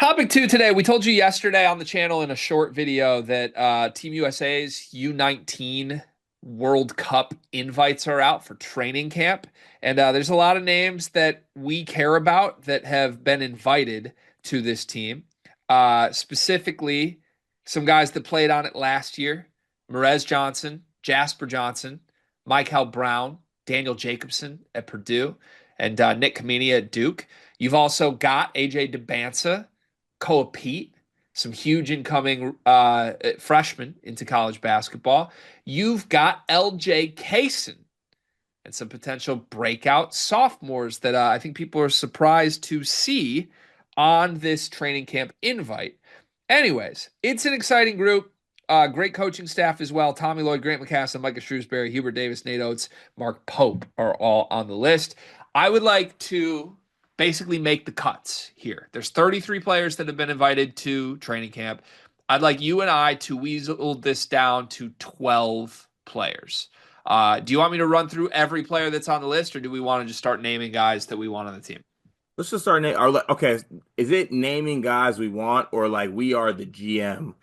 Topic two today. We told you yesterday on the channel in a short video that Team USA's U19 World Cup invites are out for training camp. And there's a lot of names that we care about that have been invited to this team. Specifically, some guys that played on it last year: Merez Johnson, Jasper Johnson, Michael Brown, Daniel Jacobson at Purdue, and Nick Kamenia at Duke. You've also got AJ DeBansa, Koa Pete, some huge incoming freshmen into college basketball. You've got LJ Kaysen and some potential breakout sophomores that I think people are surprised to see on this training camp invite. Anyways, it's an exciting group. Great coaching staff as well. Tommy Lloyd, Grant McCaslin, Micah Shrewsbury, Hubert Davis, Nate Oates, Mark Pope are all on the list. I would like to basically make the cuts here. There's 33 players that have been invited to training camp. I'd like you and I to weasel this down to 12 players. Do you want me to run through every player that's on the list, or do we want to just start naming guys that we want on the team? Let's just start name. Okay, is it naming guys we want, or like we are the GM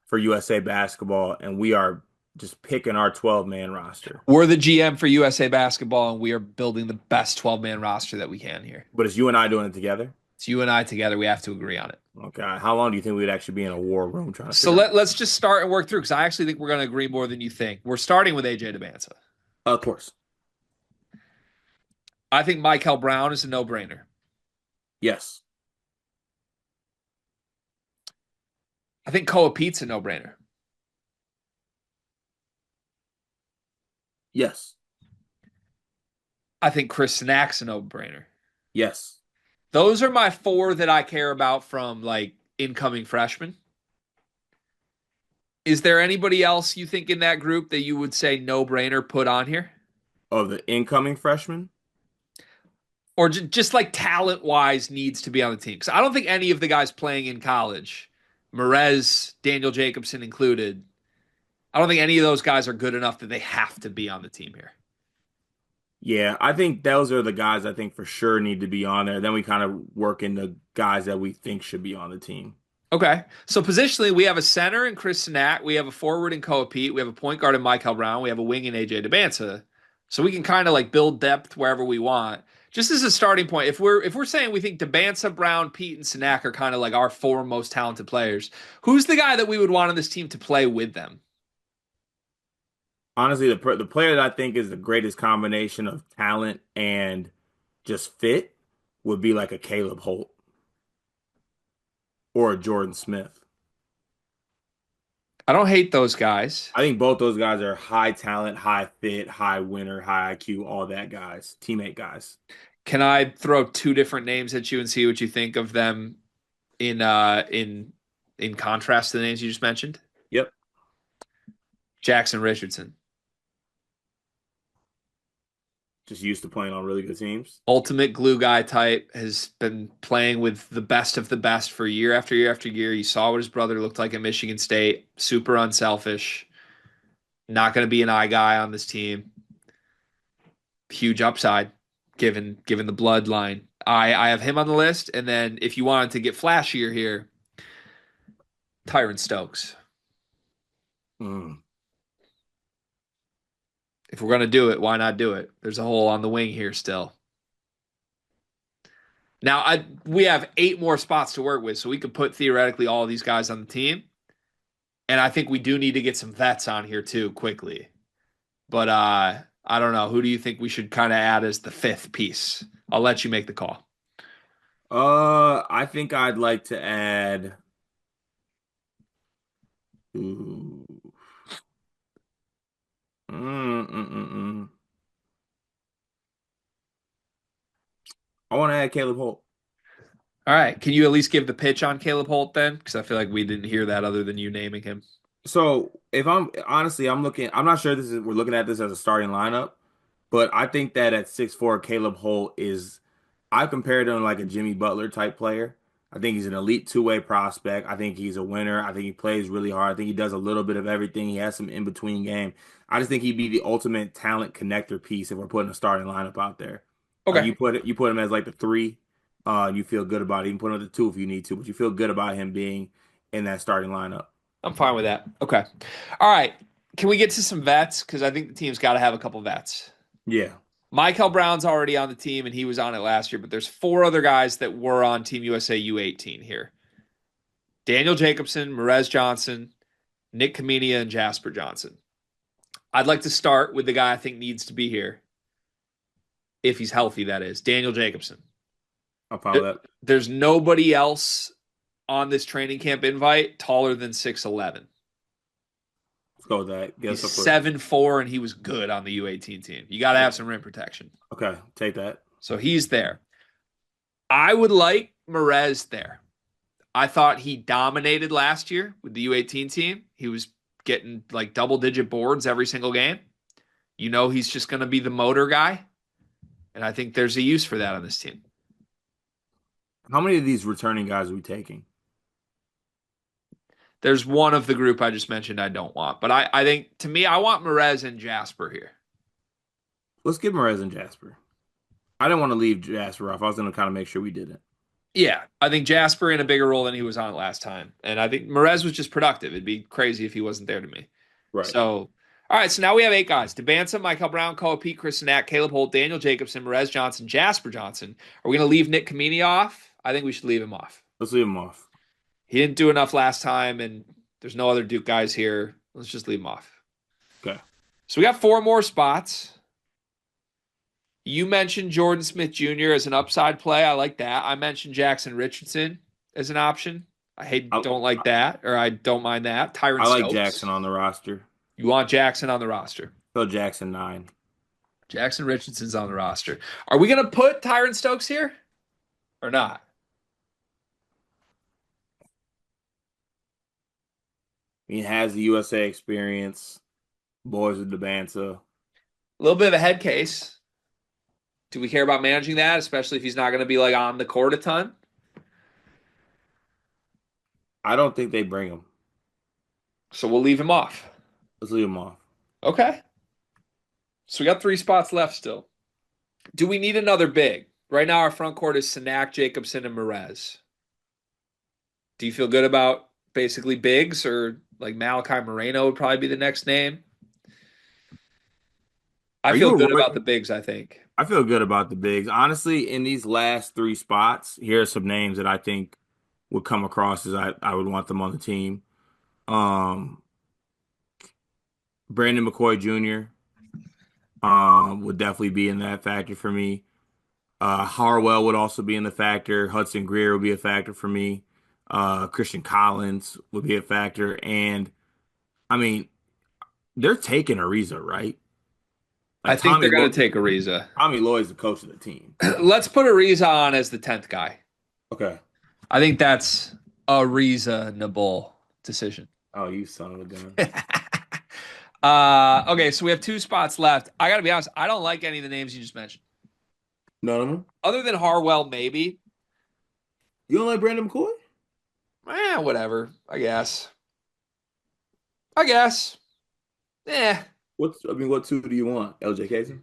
for USA Basketball and we are just picking our 12-man roster? We're the GM for USA Basketball, and we are building the best 12-man roster that we can here. But it's you and I doing it together. It's you and I together. We have to agree on it. Okay, how long do you think we'd actually be in a war room trying to So figure out? let's just start and work through because I actually think we're going to agree more than you think. We're starting with AJ DeBansa. Of course, I think Michael Brown is a no-brainer. yes, I think Koa Pete's a no-brainer. yes, I think Chris Snack's a no-brainer. yes. Those are my four that I care about from like incoming freshmen. Is there anybody else you think in that group that you would say no-brainer put on here? Of the incoming freshmen, Or just like talent-wise needs to be on the team? Because I don't think any of the guys playing in college, Merez, Daniel Jacobson included, I don't think any of those guys are good enough that they have to be on the team here. yeah, I think those are the guys I think for sure need to be on there. Then we kind of work into guys that we think should be on the team. Okay. So positionally, we have a center in Chris Sinat. We have a forward in Koa Pete. We have a point guard in Michael Brown. We have a wing in AJ DeBansa. So we can kind of like build depth wherever we want. Just as a starting point, if we're saying we think DeBansa, Brown, Pete, and Sinak are kind of like our four most talented players, who's the guy that we would want on this team to play with them? Honestly, the player that I think is the greatest combination of talent and just fit would be like a Caleb Holt or a Jordan Smith. I don't hate those guys. I think both those guys are high talent, high fit, high winner, high IQ, all that guys, teammate guys. Can I throw two different names at you and see what you think of them in contrast to the names you just mentioned? Yep. Jackson Richardson. Just used to playing on really good teams. Ultimate glue guy type, has been playing with the best of the best for year after year after year. You saw what his brother looked like at Michigan State. Super unselfish. Not going to be an eye guy on this team. Huge upside given the bloodline. I have him on the list, and then if you wanted to get flashier here, Tyron Stokes. Mm. If we're going to do it, why not do it? There's a hole on the wing here still. Now, we have 8 more spots to work with, so we could put theoretically all of these guys on the team. And I think we do need to get some vets on here too quickly. But I don't know. Who do you think we should kind of add as the fifth piece? I'll let you make the call. I think I'd like to add. Ooh. Mm. I want to add Caleb Holt. All right. Can you at least give the pitch on Caleb Holt then? Because I feel like we didn't hear that other than you naming him. So if I'm honestly, I'm looking. I'm not sure we're looking at this as a starting lineup, but I think that at 6'4", Caleb Holt is. I compared him to like a Jimmy Butler type player. I think he's an elite two-way prospect. I think he's a winner. I think he plays really hard. I think he does a little bit of everything. He has some in-between game. I just think he'd be the ultimate talent connector piece if we're putting a starting lineup out there. Like Okay. you put him as like the three. You feel good about it. You can put him at the two if you need to, but you feel good about him being in that starting lineup. I'm fine with that. Okay. All right. Can we get to some vets? Because I think the team's got to have a couple vets. Yeah, Michael Brown's already on the team, and he was on it last year, but there's four other guys that were on Team USA U18 here. Daniel Jacobson, Merez Johnson, Nick Kaminia, and Jasper Johnson. I'd like to start with the guy I think needs to be here, if he's healthy, that is, Daniel Jacobson. I'll follow that. There's nobody else on this training camp invite taller than 6'11". Let's go with that. He's Guess up for 7'4", and he was good on the U18 team. You got to have some rim protection. okay. Take that. So he's there. I would like Merez there. I thought he dominated last year with the U18 team. He was getting like double-digit boards every single game. You know he's just going to be the motor guy, and I think there's a use for that on this team. How many of these returning guys are we taking? There's one of the group I just mentioned I don't want, but I think to me I want Merez and Jasper here. Let's give Merez and Jasper. I didn't want to leave Jasper off. I was going to kind of make sure we did it. Yeah, I think Jasper in a bigger role than he was on last time, and I think Merez was just productive. It'd be crazy if he wasn't there to me. Right. So, all right, so now we have eight guys: DeBansa, Michael Brown, Koa Pete, Chris Nack, Caleb Holt, Daniel Jacobson, Merez Johnson, Jasper Johnson. Are we going to leave Nick Kamini off? I think we should leave him off. Let's leave him off. He didn't do enough last time, and there's no other Duke guys here. Let's just leave him off. Okay. So we got four more spots. You mentioned Jordan Smith Jr. as an upside play. I like that. I mentioned Jackson Richardson as an option. I, Don't like that, or I don't mind that. Tyron I like Stokes. Jackson on the roster. You want Jackson on the roster. Phil Jackson 9. Jackson Richardson's on the roster. Are we going to put Tyron Stokes here or not? He has the USA experience. Boys with DeBansa. A little bit of a head case. Do we care about managing that, especially if he's not going to be like on the court a ton? I don't think they bring him. So we'll leave him off. Let's leave him off. Okay. So we got three spots left still. Do we need another big? Right now, our front court is Sanak, Jacobson, and Merez. Do you feel good about basically bigs, or like Malachi Moreno would probably be the next name? I Are you feel a good Roy? about the bigs, I think. I feel good about the bigs. Honestly, in these last three spots, here are some names that I think would come across as I would want them on the team. Um, Brandon McCoy Jr. Would definitely be in that factor for me. Harwell would also be in the factor. Hudson Greer would be a factor for me. Christian Collins would be a factor. And I mean, they're taking Ariza, right? I Like think they're going to take Ariza. Tommy Lloyd's the coach of the team. Let's put Ariza on as the 10th guy. Okay. I think that's a reasonable decision. Oh, you son of a gun. Okay, so we have two spots left. I got to be honest, I don't like any of the names you just mentioned. None of them? Other than Harwell, maybe. You don't like Brandon McCoy? Whatever, I guess. I guess. Eh. What two do you want? LJ Kaysen?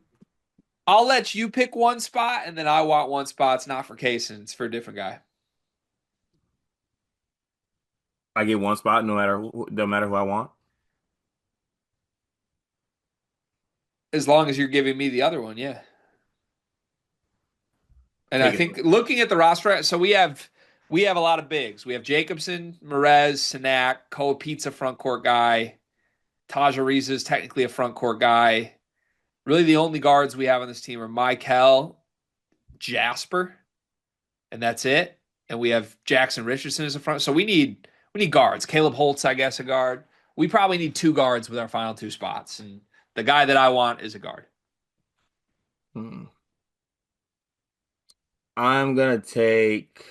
I'll let you pick one spot, and then I want one spot. It's not for Kaysen. It's for a different guy. I get one spot no matter who I want. As long as you're giving me the other one, yeah. And I Take think it. looking at the roster, so we have a lot of bigs. We have Jacobson, Merez, Sanak, Koa Pizza front court guy. Taj Ariza is technically a front court guy. Really, the only guards we have on this team are Michael, Jasper, and that's it. And we have Jackson Richardson as a front. So we need guards. Caleb Holtz, I guess, a guard. We probably need two guards with our final two spots. And the guy that I want is a guard. Hmm. I'm gonna take.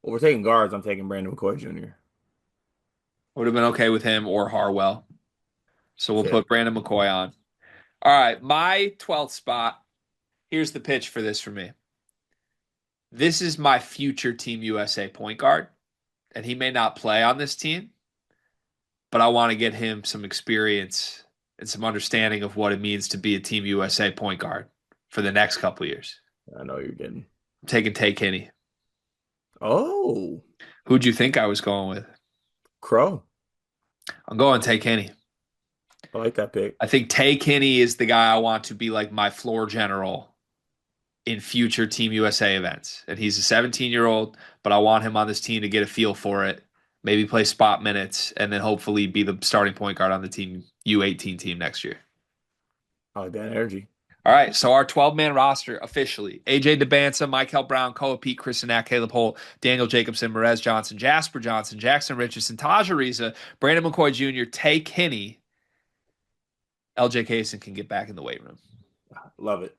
Well, we're taking guards. I'm taking Brandon McCoy Jr. Would have been okay with him or Harwell. So we'll Okay. put Brandon McCoy on. All right, my 12th spot. Here's the pitch for this for me. This is my future Team USA point guard, and he may not play on this team, but I want to get him some experience and some understanding of what it means to be a Team USA point guard for the next couple years. I know you're getting. I'm taking Tay Kinney. Oh, Who'd you think I was going with? Crow. I'm going Tay Kinney. I like that pick. I think Tay Kinney is the guy I want to be like my floor general in future Team USA events. And he's a 17-year-old, but I want him on this team to get a feel for it, maybe play spot minutes, and then hopefully be the starting point guard on the Team U18 team next year. I like that energy. All right, so our 12-man roster officially: AJ DeBanza, Michael Brown, Koa Pete, Kristen Nack, Caleb Holt, Daniel Jacobson, Merez Johnson, Jasper Johnson, Jackson Richardson, Taj Ariza, Brandon McCoy Jr., Tay Kinney. LJ Kaysen can get back in the weight room. Love it.